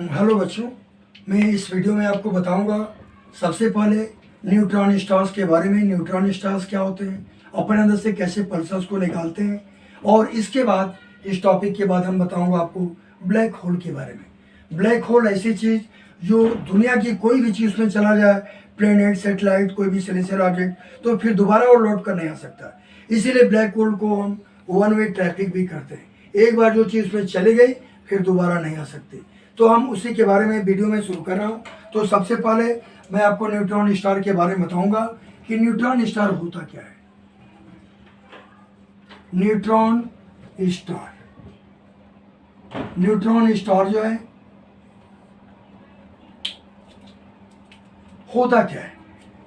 Hello बच्चों, मैं इस वीडियो में आपको बताऊंगा सबसे पहले न्यूट्रॉन स्टार्स के बारे में। न्यूट्रॉन स्टार्स क्या होते हैं, अपने अंदर से कैसे पल्सर्स को निकालते हैं, और इसके बाद इस टॉपिक के बाद हम बताऊंगा आपको ब्लैक होल के बारे में। ब्लैक होल ऐसी चीज़ जो दुनिया की कोई भी चीज़ में चला जाए, प्लेनेट, सेटेलाइट, कोई भी सेलेस्टियल ऑब्जेक्ट, तो फिर दोबारा वो लौट कर नहीं आ सकता। इसीलिए ब्लैक होल को हम वन वे ट्रैफिक भी करते हैं। एक बार जो चीज़ में चली गई फिर दोबारा नहीं आ सकती। तो हम उसी के बारे में वीडियो में शुरू कर रहा हूँ। तो सबसे पहले मैं आपको न्यूट्रॉन स्टार के बारे में बताऊंगा कि न्यूट्रॉन स्टार होता क्या है। न्यूट्रॉन स्टार जो है होता क्या है।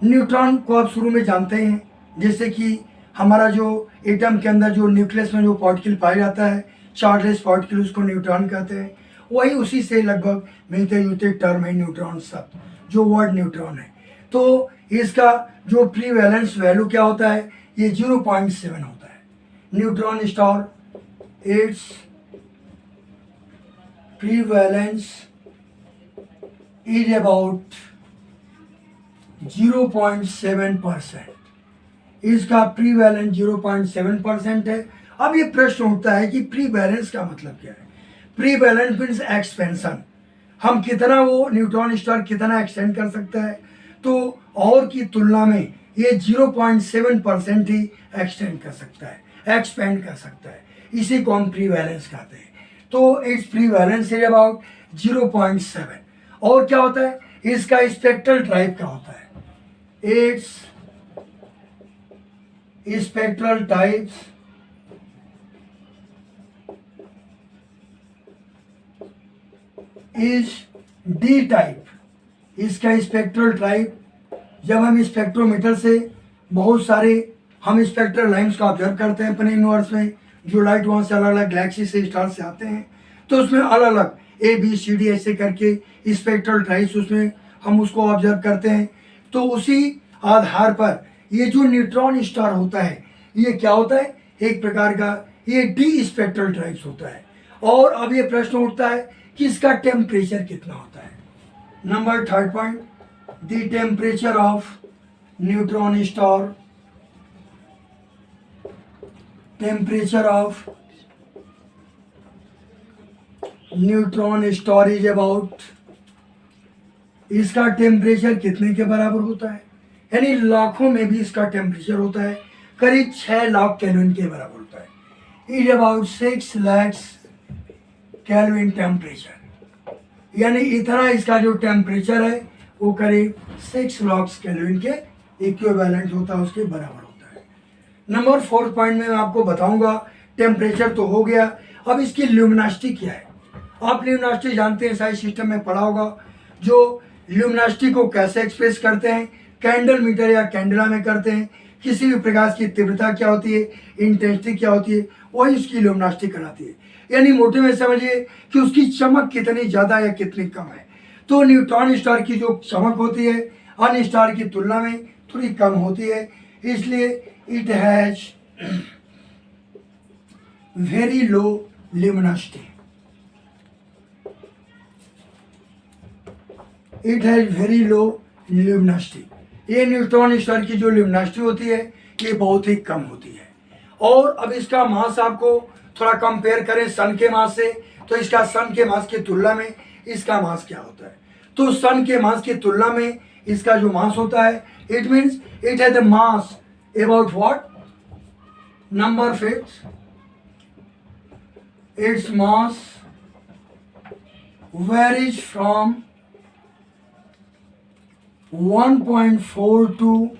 न्यूट्रॉन को आप शुरू में जानते हैं, जैसे कि हमारा जो एटम के अंदर जो न्यूक्लियस में जो पार्टिकल पाया जाता है, चार्जलेस पार्टिकल, उसको न्यूट्रॉन कहते हैं। वही उसी से लगभग मिलते जुलते टर्म है न्यूट्रॉन शब्द, जो वर्ड न्यूट्रॉन है। तो इसका जो प्रीवैलेंस वैल्यू क्या होता है, ये 0.7 होता है। Neutron star its prevalence is about 0.7%। इसका प्रीवैलेंस 0.7% है। अब ये प्रश्न उठता है कि प्रीवैलेंस का मतलब क्या है। प्रीवैलेंस मीन्स एक्सपेंशन, हम कितना वो न्यूट्रॉन स्टार कितना एक्सटेंड कर सकता है, तो और की तुलना में ये 0.7% ही एक्सटेंड कर सकता है, एक्सपेंड कर सकता है। इसी को हम प्रीवैलेंस कहते हैं। तो इट्स प्रीवैलेंस इज अबाउट 0.7। और क्या होता है, इसका स्पेक्ट्रल टाइप क्या होता है। It's spectral types is D type. इसका स्पेक्ट्रल टाइप, जब हम स्पेक्ट्रोमीटर से बहुत सारे हम स्पेक्ट्रल लाइन्स का ऑब्जर्व करते हैं अपने यूनिवर्स में, जो लाइट वहाँ से अलग अलग गैलेक्सी से स्टार से आते हैं, तो उसमें अलग अलग ABCD ऐसे करके स्पेक्ट्रल टाइप्स उसमें हम उसको ऑब्जर्व करते हैं। तो उसी आधार पर ये जो न्यूट्रॉन स्टार होता है, ये क्या होता है, एक प्रकार का ये डी स्पेक्ट्रल टाइप्स होता है। और अब ये प्रश्न उठता है कि इसका टेम्परेचर कितना होता है। Number third point, the temperature of neutron star, temperature of neutron star is about, इसका टेम्परेचर कितने के बराबर होता है, यानी लाखों में भी इसका टेम्परेचर होता है करीब 6 लाख केल्विन के बराबर होता है। Is about 6 lakh kelvin temperature, यानी इतना इसका जो टेम्परेचर है वो करीब 6 लाख केल्विन के इक्विवेलेंट होता है, उसके बराबर होता है। नंबर 4 पॉइंट में मैं आपको बताऊंगा, टेम्परेचर तो हो गया, अब इसकी ल्यूमिनोसिटी क्या है। आप ल्यूमिनोसिटी जानते हैं, साइंस सिस्टम में पढ़ा होगा। जो ल्यूमिनोसिटी को कैसे एक्सप्रेस करते हैं, कैंडल मीटर या कैंडला में करते हैं। किसी भी प्रकाश की तीव्रता क्या होती है, इंटेंसिटी क्या होती है, वही उसकी ल्यूमिनोसिटी कहलाती है। यानी मोटे में समझिए कि उसकी चमक कितनी ज़्यादा या कितनी कम है। तो न्यूट्रॉन स्टार की जो चमक होती है अन्य स्टार की तुलना में थोड़ी कम होती है, इसलिए it has very low luminosity. It has very low luminosity. ये न्यूट्रॉन स्टार की जो ल्यूमिनोसिटी होती है ये बहुत ही कम होती है। और अब इसका मास आपको थोड़ा कंपेयर करें सन के मास से, तो इसका सन के मास की तुलना में इसका मास क्या होता है। तो सन के मास की तुलना में इसका जो मास होता है, it means it has the mass about what, number 5, it's mass varies from 1.4 to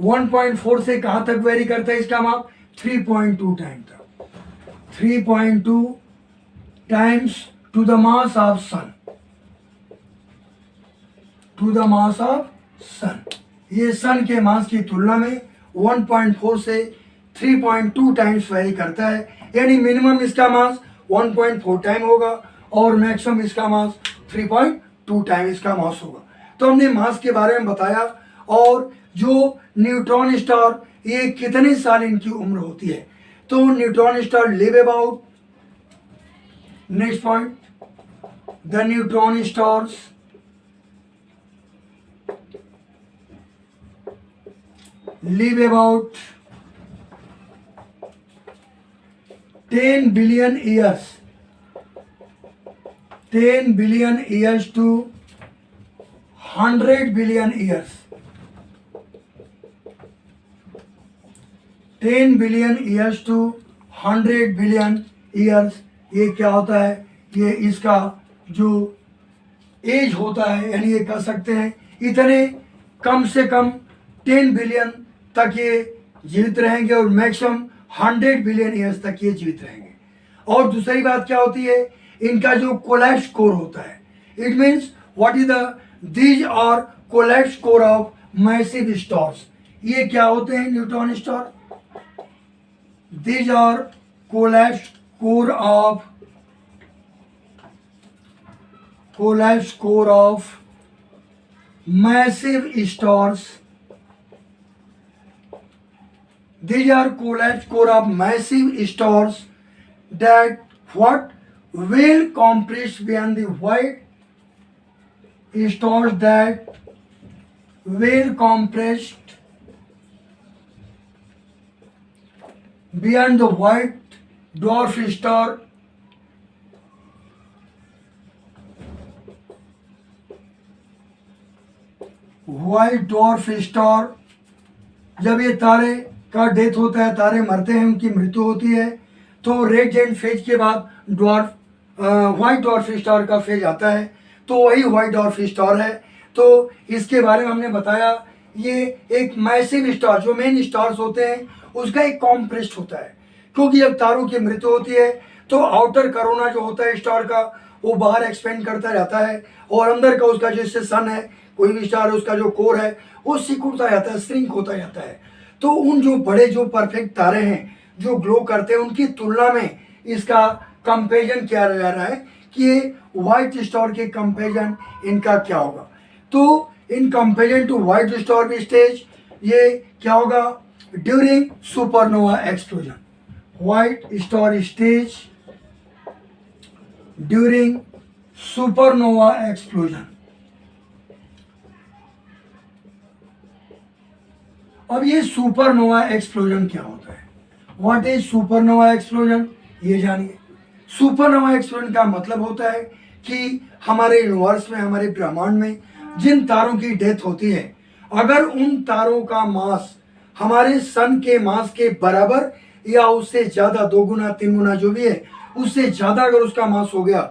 1.4 से कहाँ तक वेरी करता है इसका माप, 3.2 टाइम तक, 3.2 times to the mass of sun, to the mass of sun. ये सन के मास की तुलना में 1.4 से 3.2 टाइम्स वेरी करता है, यानी मिनिमम इसका मास 1.4 टाइम होगा और मैक्सिमम इसका मास 3.2 टाइम इसका मास होगा। तो हमने मास के बारे में बताया, और जो न्यूट्रॉन स्टार ये कितने साल इनकी उम्र होती है। तो neutron star live about, next point, the neutron stars live about 10 billion years, 10 billion years to 100 billion years, 10 billion years to 100 billion years। ये क्या होता है, ये इसका जो एज होता है, यानी ये कह सकते हैं इतने कम से कम 10 बिलियन तक ये जीवित रहेंगे और मैक्सिमम 100 बिलियन ईयर्स तक ये जीवित रहेंगे। और दूसरी बात क्या होती है, इनका जो कोलैप्स कोर होता है, it means what is the these are collapse core of massive stars. ये क्या होते हैं neutron star, these are collapse core of massive stars. These are collapse core of massive stars that what will compress beyond the white stars that will compress beyond the white dwarf star जब ये तारे का death होता है, तारे मरते हैं, उनकी मृत्यु होती है, तो रेड जेंट फेज के बाद व्हाइट डॉर्फ स्टार का फेज आता है, तो वही व्हाइट डॉर्फ स्टार है। तो इसके बारे में हमने बताया, ये एक मैसिव स्टार जो मेन स्टार्स होते हैं उसका एक कॉम्प्रेस्ड होता है, क्योंकि जब तारों की मृत्यु होती है तो आउटर कोरोना जो होता है स्टार का वो बाहर एक्सपेंड करता रहता है, और अंदर का उसका जैसे सन है, कोई भी स्टार है, उसका जो कोर है वो सिकुड़ता जाता है, श्रिंक होता जाता है। तो उन जो बड़े जो परफेक्ट तारे हैं जो ग्लो करते हैं, उनकी तुलना में इसका कंपेरिजन किया जा रहा है कि ये व्हाइट स्टार के कंपेरिजन इनका क्या होगा। तो in comparison to white star stage ये क्या होगा during supernova explosion, white star stage during supernova explosion. अब ये सुपरनोवा एक्सप्लोजन क्या होता है, व्हाट इज सुपरनोवा एक्सप्लोजन, ये जानिए। सुपरनोवा एक्सप्लोजन का मतलब होता है कि हमारे यूनिवर्स में, हमारे ब्रह्मांड में जिन तारों की डेथ होती है, अगर उन तारों का मास हमारे सन के मास के बराबर या उससे ज़्यादा, 2 गुना 3 गुना जो भी है उससे ज़्यादा अगर उसका मास हो गया,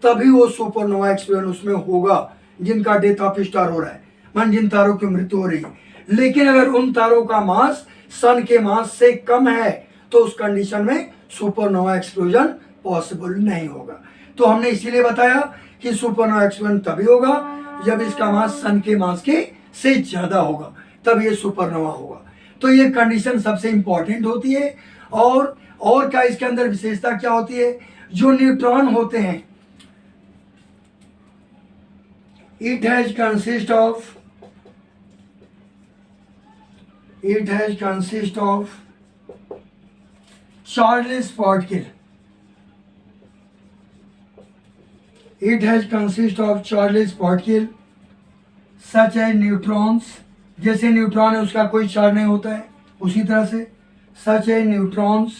तभी वो सुपरनोवा एक्सप्लोजन उसमें होगा जिनका डेथ ऑफ स्टार हो रहा है, मान जिन तारों की मृत्यु हो रही है। लेकिन अगर उन तारों का मास सन के मास से कम है तो उस कंडीशन में सुपरनोवा एक्सप्लोजन पॉसिबल नहीं होगा। तो हमने इसीलिए बताया कि सुपरनोवा एक्सप्लोजन तभी होगा जब इसका मास सन के मास के से ज्यादा होगा, तब ये सुपरनोवा होगा। तो ये कंडीशन सबसे इंपॉर्टेंट होती है। और क्या इसके अंदर विशेषता क्या होती है, जो न्यूट्रॉन होते हैं, it has consist of Charles particle, it has consist of charged particle such as neutrons, जैसे न्यूट्रॉन है उसका कोई चार्ज नहीं होता है, उसी तरह से such as न्यूट्रॉन्स।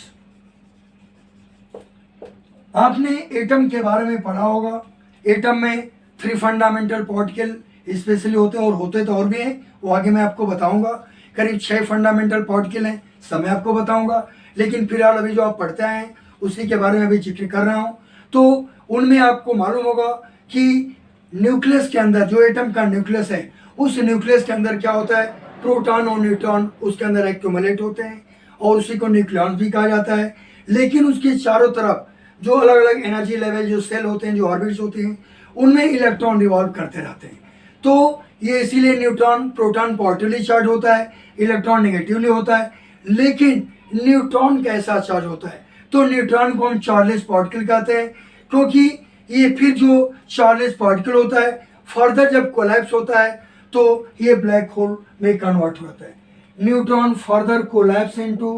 आपने एटम के बारे में पढ़ा होगा, एटम में 3 फंडामेंटल पार्टिकल स्पेशली होते हैं, और होते तो और भी हैं, वो आगे मैं आपको बताऊंगा। करीब 6 फंडामेंटल पार्टिकल हैं, सब मैं आपको बताऊंगा, लेकिन फिलहाल अभी जो आप पढ़ते आए हैं उसी के बारे में अभी जिक्र कर रहा हूँ। तो उनमें आपको मालूम होगा कि न्यूक्लियस के अंदर, जो एटम का न्यूक्लियस है, उस न्यूक्लियस के अंदर क्या होता है, प्रोटॉन और न्यूट्रॉन उसके अंदर एक्यूमुलेट होते हैं, और उसी को न्यूक्लियॉन भी कहा जाता है। लेकिन उसके चारों तरफ जो अलग अलग एनर्जी लेवल जो सेल होते हैं, जो ऑर्बिट्स होती हैं, उनमें इलेक्ट्रॉन रिवॉल्व करते रहते हैं। तो ये इसीलिए न्यूट्रॉन प्रोटॉन पॉजिटिवली चार्ज होता है, इलेक्ट्रॉन नेगेटिवली होता है। लेकिन न्यूट्रॉन कैसा चार्ज होता है, तो न्यूट्रॉन को हम चार्लेस पार्टिकल कहते हैं, क्योंकि ये फिर जो चार्लेस पार्टिकल होता है फर्दर जब कोलैप्स होता है तो ये ब्लैक होल में कन्वर्ट होता है। Neutron further collapse into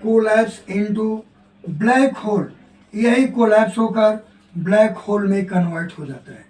collapse into black hole, यही कोलैप्स होकर ब्लैक होल में कन्वर्ट हो जाता है।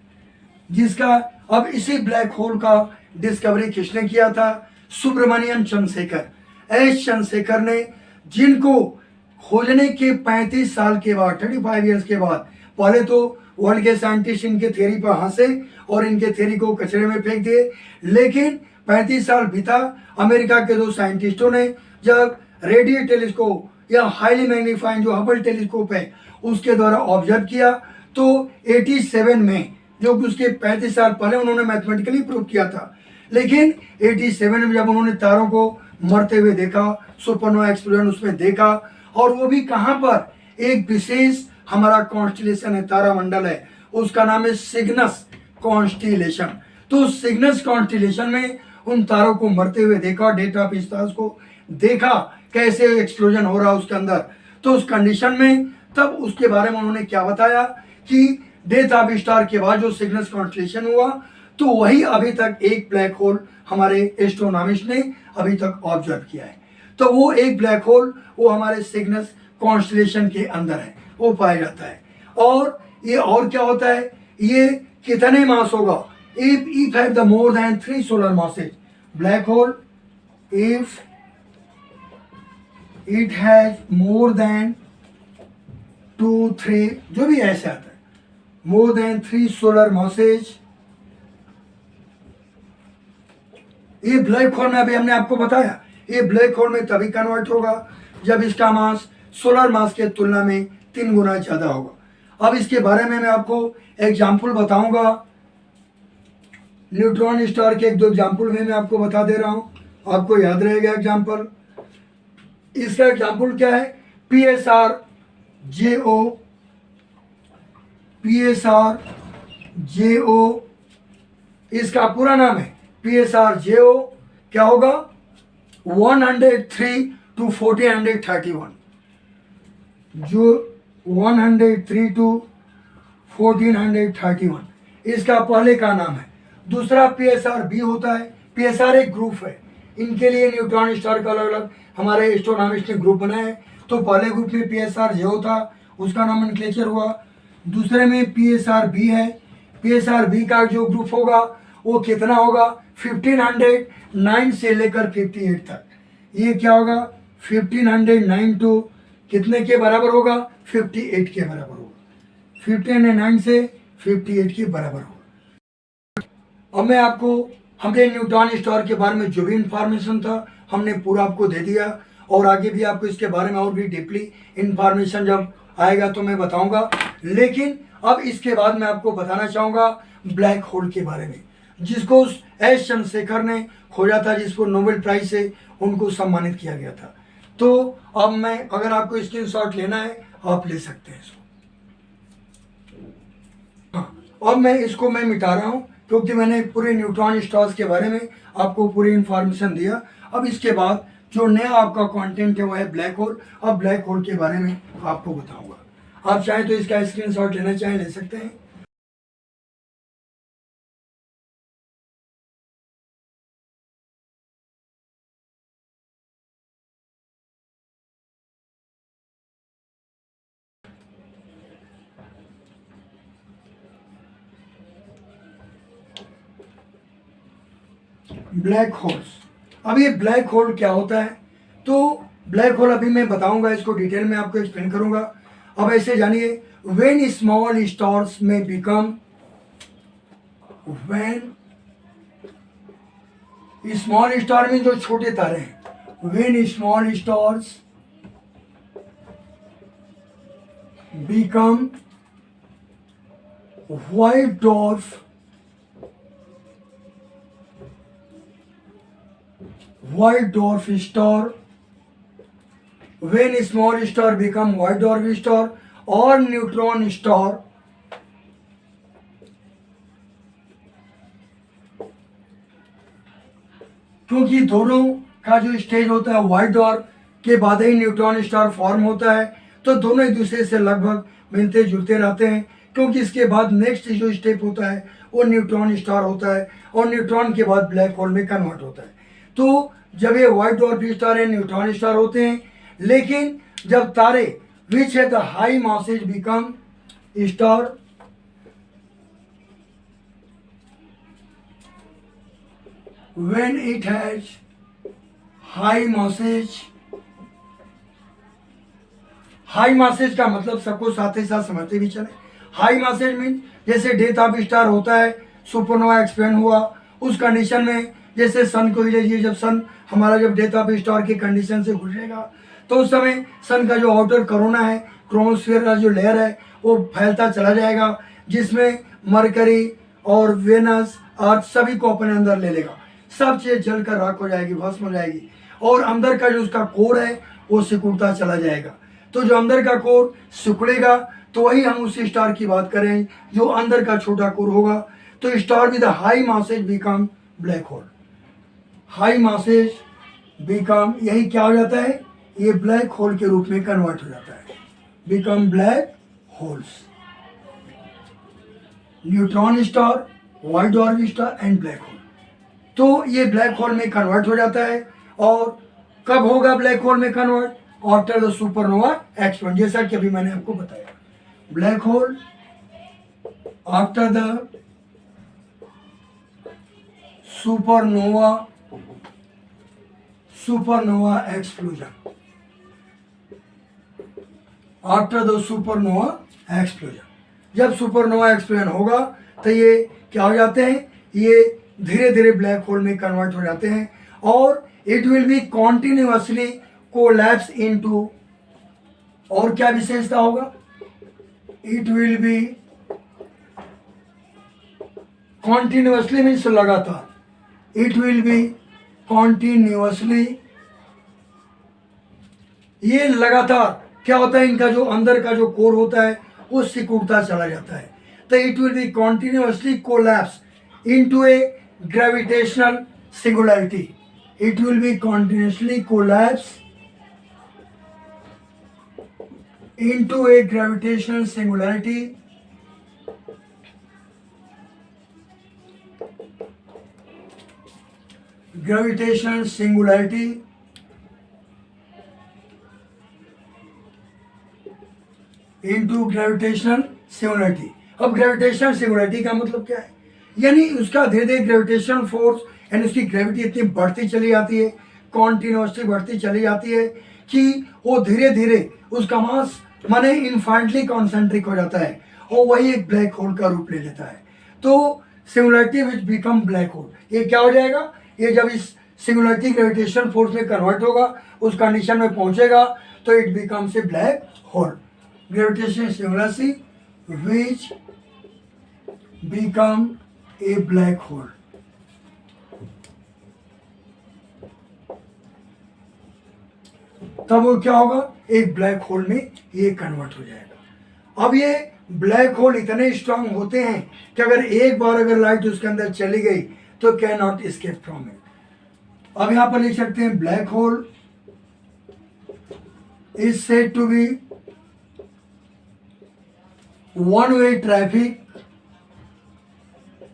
जिसका अब इसी ब्लैक होल का डिस्कवरी किसने किया था? सुब्रमण्यम चंद्रशेखर, एस चंद्रशेखर ने, जिनको खोजने के 35 साल के बाद, 35 ईयर्स के बाद, पहले तो वर्ल्ड के साइंटिस्ट इनके थ्योरी पर हंसे और इनके थ्योरी को कचरे में फेंक दिए, लेकिन 35 साल बीता, अमेरिका के दो साइंटिस्टों ने जब रेडियो टेलीस्कोप या हाईली मैग्नीफाइंग जो हबल टेलीस्कोप है उसके द्वारा ऑब्जर्व किया, तो 87 में, जो कि उसके 35 साल पहले उन्होंने मैथमेटिकली प्रूव किया था, लेकिन 87 में जब उन्होंने तारों को मरते हुए देखा, सुपरनोवा एक्सप्लोजन उसमें देखा, और वो भी कहाँ पर? एक विशेष हमारा कॉन्स्टिलेशन है, तारामंडल है, उसका नाम है सिग्नस कॉन्स्टिलेशन। तो सिग्नस कॉन्स्टिलेशन में उन तारों को मरते हुए देखा, डेटा ऑफ स्टार्स को देखा कैसे एक्सप्लोजन हो रहा उसके अंदर। तो उस कंडीशन में तब उसके बारे में उन्होंने क्या बताया कि डेथ ऑफ स्टार के बाद जो सिग्नस कॉन्स्टिलेशन हुआ, तो वही अभी तक एक ब्लैक होल हमारे एस्ट्रोनॉमिस्ट ने अभी तक ऑब्जर्व किया है। तो वो एक ब्लैक होल वो हमारे सिग्नस कॉन्स्टिलेशन के अंदर है, वो पाया जाता है। और ये और क्या होता है, ये कितने मास होगा? If have the more than 3 solar masses, black hole if it has more than 2, 3, जो भी ऐसे आता है, मोर देन 3 सोलर मासेज, ये ब्लैक होल में अभी हमने आपको बताया, ये ब्लैक होल में तभी कन्वर्ट होगा जब इसका मास सोलर मास के तुलना में 3 गुना ज़्यादा होगा। अब इसके बारे में मैं आपको एग्जाम्पल बताऊंगा, न्यूट्रॉन स्टार के 1-2 एग्जाम्पल में मैं आपको बता दे रहा हूँ, आपको याद रहेगा एग्जाम्पल। इसका एग्जाम्पल क्या है? PSR-JO, इसका पूरा नाम है PSR-JO, क्या होगा? 103 to 1431, जो 103 to 1431 इसका पहले का नाम है। दूसरा PSR-B होता है, PSR एक ग्रुप है, इनके लिए न्यूट्रॉन स्टार का अलग अलग हमारे एस्ट्रोनॉमिस्ट ने ग्रुप बनाए। तो पहले ग्रुप में PSR-JO था, उसका नोमेनक्लेचर हुआ। दूसरे में PSR-B है, PSR-B का जो ग्रुप होगा वो कितना होगा? 1509 से लेकर 58 तक। ये क्या होगा? 1509 टू कितने के बराबर होगा? 58 के बराबर होगा, 1509 से 58 के बराबर होगा। अब मैं आपको हमने न्यूट्रॉन स्टार के बारे में जो भी इंफॉर्मेशन था हमने पूरा आपको दे दिया, और आगे भी आपको इसके बारे में और भी डीपली इंफॉर्मेशन जब आएगा तो मैं बताऊंगा। लेकिन अब इसके बाद मैं आपको बताना चाहूँगा ब्लैक होल के बारे में, जिसको एस चंद्रशेखर ने खोजा था, जिसको नोबेल प्राइज से उनको सम्मानित किया गया था। तो अब मैं, अगर आपको स्क्रीनशॉट लेना है आप ले सकते हैं इसको। हाँ, अब मैं मिटा रहा हूँ क्योंकि मैंने पूरे न्यूट्रॉन स्टार्स के बारे में आपको पूरी इंफॉर्मेशन दिया। अब इसके बाद जो नया आपका कंटेंट है वो है ब्लैक होल। अब ब्लैक होल के बारे में आपको बताऊंगा, आप चाहें तो इसका स्क्रीनशॉट लेना चाहें ले सकते हैं। ब्लैक होल्स, अब ये ब्लैक होल क्या होता है? तो ब्लैक होल अभी मैं बताऊंगा, इसको डिटेल में आपको एक्सप्लेन करूंगा। अब ऐसे जानिए, व्हेन स्मॉल स्टार्स में बिकम, व्हेन स्मॉल स्टार में जो छोटे तारे हैं, when small stars become white dwarf, white dwarf star, when small star become white dwarf star or neutron star, क्योंकि दोनों का जो स्टेज होता है व्हाइट डॉर्फ के बाद ही न्यूट्रॉन स्टार फॉर्म होता है, तो दोनों एक दूसरे से लगभग मिलते जुलते रहते हैं, क्योंकि इसके बाद नेक्स्ट जो स्टेप होता है वो न्यूट्रॉन स्टार होता है, और न्यूट्रॉन के बाद ब्लैक होल में कन्वर्ट होता है। तो जब ये व्हाइट डॉर्फ स्टार है न्यूट्रॉन स्टार होते हैं, लेकिन जब तारे विच है the high masses become star, when it has high masses, high masses का मतलब सबको साथ ही साथ समझते भी चले। हाई मासेज मीन जैसे डेथ ऑफ स्टार होता है, सुपरनोवा एक्सपेंड हुआ उस कंडीशन में, जैसे सन को ही लीजिए, जब सन हमारा जब डेथ ऑफ स्टार की कंडीशन से गुजरेगा तो उस समय सन का जो आउटर कोरोना है, क्रोमोस्फीयर का जो लेयर है वो फैलता चला जाएगा, जिसमें मरकरी और वेनस अर्थ सभी को अपने अंदर ले लेगा, सब चीज़ जलकर राख हो जाएगी, भस्म हो जाएगी, और अंदर का जो उसका कोर है वो सिकुड़ता चला जाएगा। तो जो अंदर का कोर सिकुड़ेगा तो वही हम उस स्टार की बात करें जो अंदर का छोटा कोर होगा। तो star with high masses become black hole. High masses become, यही क्या हो जाता है, ये ब्लैक होल के रूप में कन्वर्ट हो जाता है, become black holes. Neutron star, white dwarf star and black hole. तो ये ब्लैक होल में कन्वर्ट हो जाता है। और कब होगा ब्लैक होल में convert? After the supernova expansion, जैसा कि अभी मैंने आपको बताया। Black hole after the supernova explosion, after the supernova explosion, जब सुपरनोवा एक्सप्लोजन होगा तो ये क्या हो जाते हैं, ये धीरे धीरे ब्लैक होल में कन्वर्ट हो जाते हैं। और it will be continuously collapse into, और क्या विशेषता होगा, it will be continuously means लगातार, इट विल बी कॉन्टिन्यूसली, ये लगातार क्या होता है, इनका जो अंदर का जो कोर होता है वो सिकुड़ता चला जाता है। तो it will be continuously collapse into A gravitational singularity, it will be continuously collapse into a gravitational singularity, gravitational singularity into gravitational singularity। अब ग्रेविटेशनल सिंगुलैरिटी का मतलब क्या है, यानी उसका धीरे धीरे ग्रेविटेशनल फोर्स यानी उसकी ग्रेविटी इतनी बढ़ती चली जाती है, कॉन्टिन्यूसली बढ़ती चली जाती है कि वो धीरे धीरे उसका मास माने इनफाइनटली कॉन्सेंट्रिक हो जाता है और वही एक ब्लैक होल का रूप ले लेता है। तो सिंगुलैरिटी विच बिकम ब्लैक होल, ये क्या हो जाएगा, ये जब इस सिंगुलैरिटी ग्रेविटेशन फोर्स में कन्वर्ट होगा, उस कंडीशन में पहुंचेगा तो it becomes a black hole. Gravitation singularity which become a black hole. तब वो क्या होगा, एक ब्लैक होल में ये कन्वर्ट हो जाएगा। अब ये ब्लैक होल इतने स्ट्रांग होते हैं कि अगर एक बार अगर लाइट उसके अंदर चली गई तो can not escape from it. अब यहां पर लिख सकते हैं black hole is said to be one way traffic,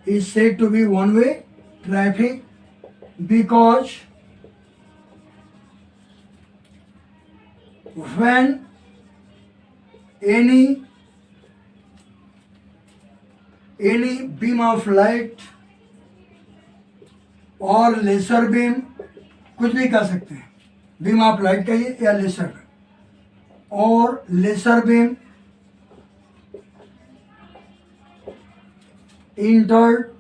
is said to be one way traffic because when any beam of light और लेसर बीम, कुछ भी कह सकते हैं, बीम ऑफ लाइट कहिए या लेसर बीम, और laser beam entered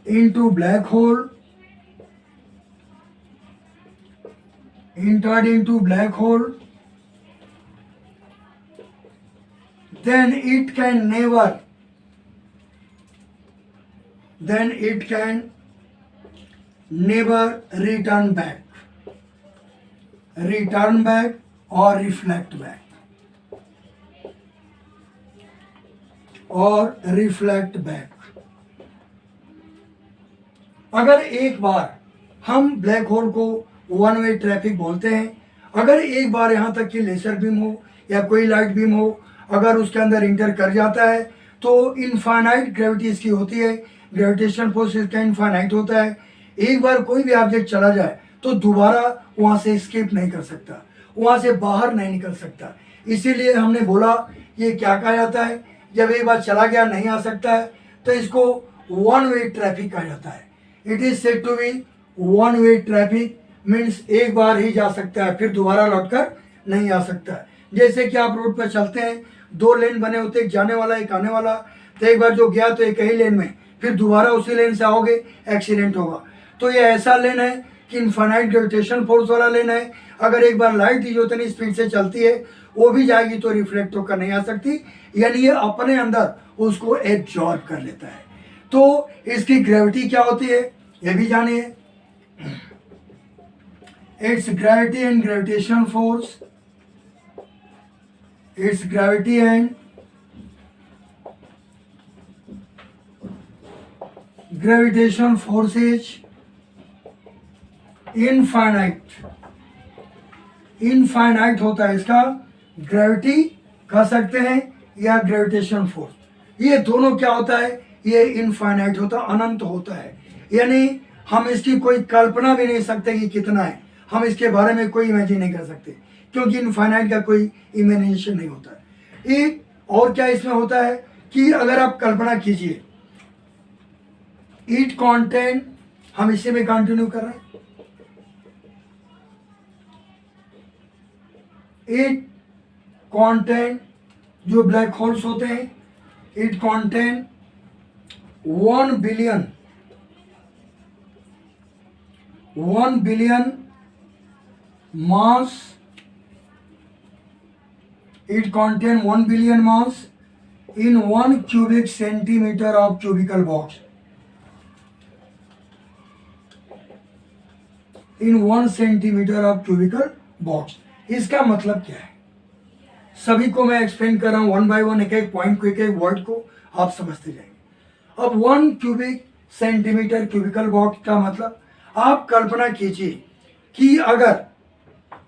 into black hole, entered into black hole, then it can never, then it can never return back or reflect back। अगर एक बार हम ब्लैक होल को वन वे ट्रैफिक बोलते हैं, अगर एक बार यहाँ तक कि लेसर बीम हो या कोई लाइट बीम हो, अगर उसके अंदर इंटर कर जाता है तो इनफाइनाइट ग्रेविटी इसकी होती है, ग्रेविटेशन फोर्स इसका इनफाइनाइट होता है। एक बार कोई भी ऑब्जेक्ट चला जाए तो दोबारा वहाँ से स्किप नहीं कर सकता, वहाँ से बाहर नहीं निकल सकता। इसीलिए हमने बोला ये क्या कहा जाता है, जब एक बार चला गया नहीं आ सकता है तो इसको वन वे ट्रैफिक कहा जाता है। It is said to be one way traffic, means एक बार ही जा सकता है, फिर दोबारा लौटकर नहीं आ सकता है। जैसे कि आप रोड पर चलते हैं, दो लेन बने होते हैं, एक जाने वाला एक आने वाला, तो एक बार जो गया तो एक ही लेन में, फिर दोबारा उसी लेन से आओगे, एक्सीडेंट होगा। तो ये ऐसा लेन है कि इनफाइनाइट ग्रेविटेशन फोर्स वाला लेन है। अगर एक बार लाइट जो इतनी स्पीड से चलती है वो भी जाएगी तो रिफ्लेक्ट होकर नहीं आ सकती, यानी ये अपने अंदर उसको एब्जॉर्ब कर लेता है। तो इसकी ग्रेविटी क्या होती है ये भी जानिए। It's gravity and gravitation force, it's gravity and gravitation force is infinite होता है। इसका ग्रेविटी कह सकते हैं या ग्रेविटेशन फोर्स, ये दोनों क्या होता है, ये इनफाइनाइट होता है, अनंत होता है। यानी हम इसकी कोई कल्पना भी नहीं सकते कि कितना है, हम इसके बारे में कोई इमेजिन नहीं कर सकते, क्योंकि इनफाइनाइट का कोई इमेजिनेशन नहीं होता है। एक और क्या इसमें होता है कि अगर आप कल्पना कीजिए, इट कंटेंट, हम इसी में कंटिन्यू कर रहे हैं, इट कंटेंट, जो ब्लैक होल्स होते हैं, it content 1 billion mass, it contain 1 billion mass in 1 cubic centimeter of cubical box, in 1 centimeter of cubical box। इसका मतलब क्या है, सभी को मैं एक्सप्लेन कर रहा हूँ वन बाय वन, एक एक पॉइंट को, एक एक वर्ड को आप समझते जाएंगे। अब 1 क्यूबिक सेंटीमीटर क्यूबिकल बॉक्स का मतलब, आप कल्पना कीजिए कि अगर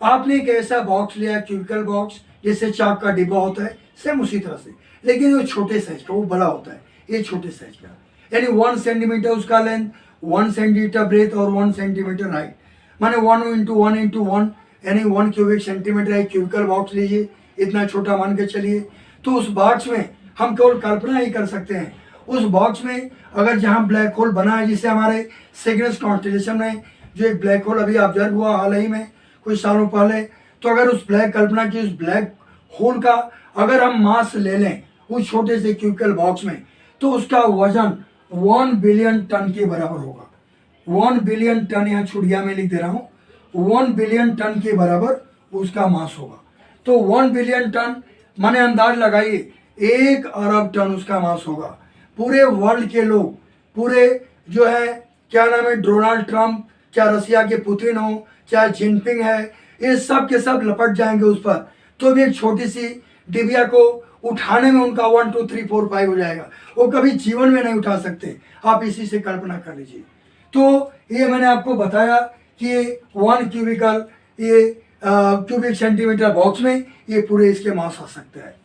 आपने एक ऐसा बॉक्स लिया, क्यूबिकल बॉक्स, जैसे चाक का डिब्बा होता है, सेम उसी तरह से, लेकिन वो छोटे साइज का, वो बड़ा होता है, ये छोटे साइज का, यानी 1 सेंटीमीटर उसका लेंथ, 1 सेंटीमीटर ब्रेथ और 1 सेंटीमीटर हाइट, माने 1 इंटू 1 इंटू 1, यानी 1 क्यूबिक सेंटीमीटर एक क्यूबिकल बॉक्स लीजिए, इतना छोटा मान के चलिए। तो उस बॉक्स में हम केवल कल्पना ही कर सकते हैं, उस बॉक्स में अगर जहाँ ब्लैक होल बना है, जिसे हमारे सिग्नस कॉन्स्टेलेशन में जो एक ब्लैक होल अभी ऑब्जर्व हुआ हाल ही में कुछ सालों पहले, तो अगर उस ब्लैक, कल्पना की उस ब्लैक होल का अगर हम मास ले लें उस छोटे से क्यूबिकल बॉक्स में, तो उसका वजन 1 बिलियन टन के बराबर होगा। 1 बिलियन टन, यहाँ छुड़िया में लिख दे रहा हूँ, 1 बिलियन टन के बराबर उसका मास होगा। तो 1 बिलियन टन माने अंदाज लगाइए 1 अरब टन उसका मास होगा। पूरे वर्ल्ड के लोग, पूरे जो है क्या नाम है, डोनाल्ड ट्रंप, चाहे रसिया के पुतिन हो, चाहे जिनपिंग है, ये सब के सब लपट जाएंगे उस पर, तो भी एक छोटी सी डिबिया को उठाने में उनका 1 2 3 4 5 हो जाएगा, वो कभी जीवन में नहीं उठा सकते। आप इसी से कल्पना कर लीजिए। तो ये मैंने आपको बताया कि 1 क्यूबिकल, ये क्यूबिक सेंटीमीटर बॉक्स में ये पूरे इसके मास आ सकता है।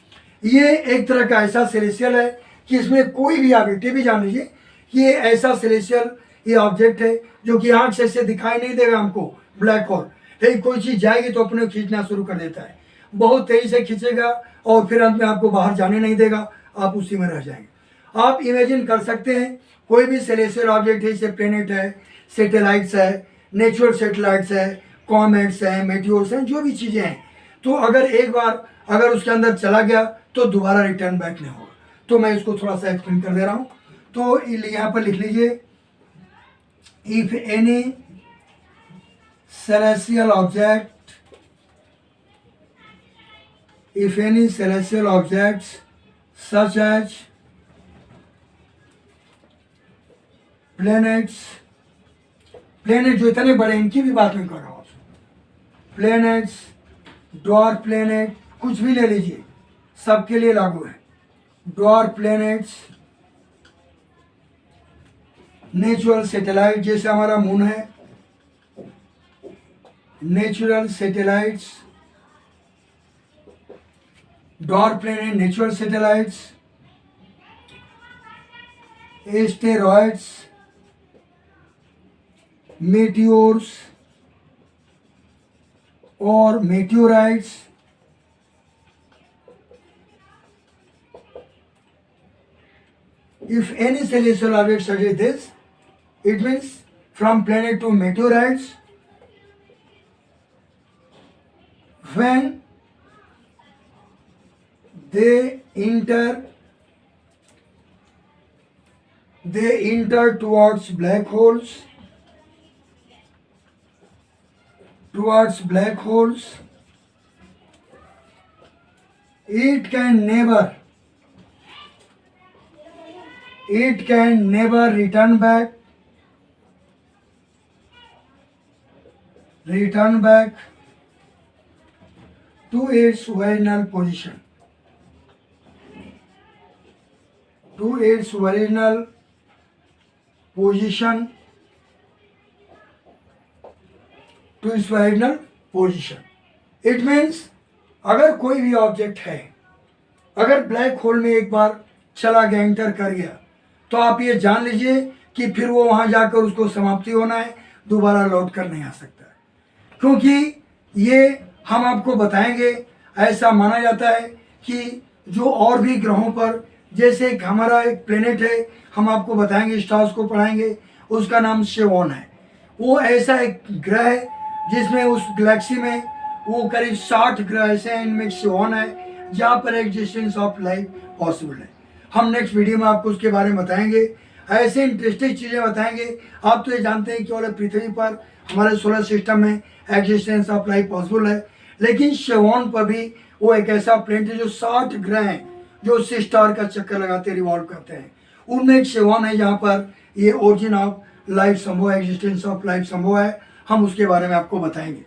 ये एक तरह का ऐसा सेलेशियल है कि इसमें कोई भी, आप भी जान लीजिए कि ये ऐसा सेलेशियल ये ऑब्जेक्ट है जो कि आंख से दिखाई नहीं देगा हमको, ब्लैक होल, लेकिन कोई चीज़ जाएगी तो अपने खींचना शुरू कर देता है, बहुत तेजी से खींचेगा और फिर अंत में आपको बाहर जाने नहीं देगा, आप उसी में रह जाएंगे। आप इमेजिन कर सकते हैं कोई भी सेलेशियल ऑब्जेक्ट है, जैसे प्लेनेट है, सैटेलाइट्स है, नेचुरल सैटेलाइट्स है, कॉमेट्स हैं, मेटियोर्स हैं, जो भी चीज़ें हैं, तो अगर एक बार अगर उसके अंदर चला गया तो दोबारा रिटर्न बैक नहीं होगा। तो मैं इसको थोड़ा सा एक्सप्लेन कर दे रहा हूँ। तो यहाँ पर लिख लीजिए, if any celestial object, if any celestial objects such as planets, planet जो इतने बड़े, इनकी भी बात नहीं कर रहा हूँ, प्लेनेट्स, ड्वार्फ प्लेनेट, कुछ भी ले लीजिए, सबके लिए लागू है। ड्वार्फ प्लेनेट्स, नेचुरल सैटेलाइट, जैसे हमारा मून है, natural satellites, dwarf planet, natural satellites, asteroids, meteors, or meteorites, if any celestial object such as this, it means from planet to meteorites, when they enter towards black holes, it can never return back to its original position. It means अगर कोई भी object है, अगर black hole में एक बार चला गया, enter कर गया, तो आप ये जान लीजिए कि फिर वो वहाँ जाकर उसको समाप्ति होना है, दोबारा लौट कर नहीं आ सकता है। क्योंकि ये हम आपको बताएंगे, ऐसा माना जाता है कि जो और भी ग्रहों पर, जैसे हमारा एक प्लेनेट है, हम आपको बताएंगे, स्टार्स को पढ़ाएंगे, उसका नाम शेवॉन है। वो ऐसा एक ग्रह है जिसमें उस गैलेक्सी में वो करीब 60 ग्रह ऐसे हैं, इनमें शेवॉन है जहाँ पर एग्जिस्टेंस ऑफ लाइफ पॉसिबल है। हम नेक्स्ट वीडियो में आपको उसके बारे में बताएंगे, ऐसे इंटरेस्टिंग चीज़ें बताएंगे। आप तो ये जानते हैं कि केवल पृथ्वी पर हमारे सोलर सिस्टम में एग्जिस्टेंस ऑफ लाइफ पॉसिबल है, लेकिन शेवॉन पर भी वो एक ऐसा प्लेनेट है जो 60 ग्रह हैं जो उस स्टार का चक्कर लगाते रिवॉल्व करते हैं। उनमें एक शेवॉन है जहाँ पर ये ओरिजिन ऑफ लाइफ संभव है, एग्जिस्टेंस ऑफ लाइफ संभव है। हम उसके बारे में आपको बताएंगे।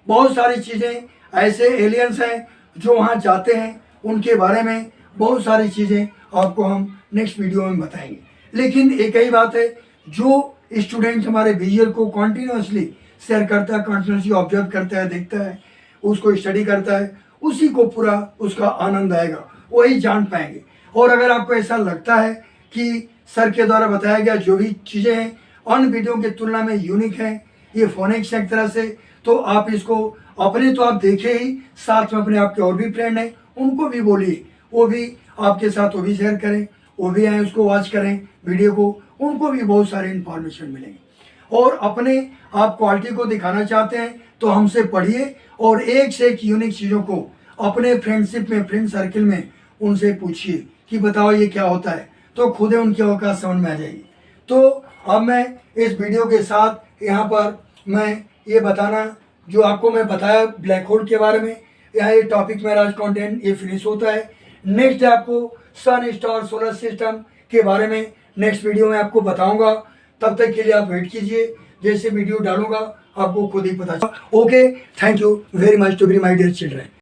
बहुत सारी चीज़ें ऐसे एलियंस हैं जो वहाँ जाते हैं, उनके बारे में बहुत सारी चीज़ें आपको हम नेक्स्ट वीडियो में बताएंगे। लेकिन एक ही बात है, जो स्टूडेंट हमारे विजुअल को कॉन्टिन्यूसली शेयर करता है, कॉन्टिन्यूसली ऑब्जर्व करता है, देखता है, उसको स्टडी करता है, उसी को पूरा उसका आनंद आएगा, वही जान पाएंगे। और अगर आपको ऐसा लगता है कि सर के द्वारा बताया गया जो भी चीज़ें हैं अन्य वीडियो की तुलना में यूनिक हैं, ये फोनिक्स एक तरह से, तो आप इसको अपने तो आप देखे ही, साथ में अपने आपके और भी फ्रेंड हैं उनको भी बोलिए, वो भी आपके साथ वो भी शेयर करें, वो भी आए उसको वॉच करें वीडियो को, उनको भी बहुत सारे इन्फॉर्मेशन मिलेंगे। और अपने आप क्वालिटी को दिखाना चाहते हैं तो हमसे पढ़िए और एक से एक यूनिक चीज़ों को अपने फ्रेंडशिप में, फ्रेंड सर्किल में उनसे पूछिए कि बताओ ये क्या होता है, तो खुद उनकी औकात समझ में आ जाएगी। तो अब मैं इस वीडियो के साथ यहाँ पर मैं ये बताना जो आपको मैं बताया ब्लैक होल के बारे में, यहाँ ये टॉपिक मेरा कंटेंट ये फिनिश होता है। नेक्स्ट आपको सन, स्टार, सोलर सिस्टम के बारे में नेक्स्ट वीडियो में आपको बताऊंगा। तब तक के लिए आप वेट कीजिए, जैसे वीडियो डालूंगा आपको खुद ही पता चलेगा। Okay, thank you very much to be my dear children.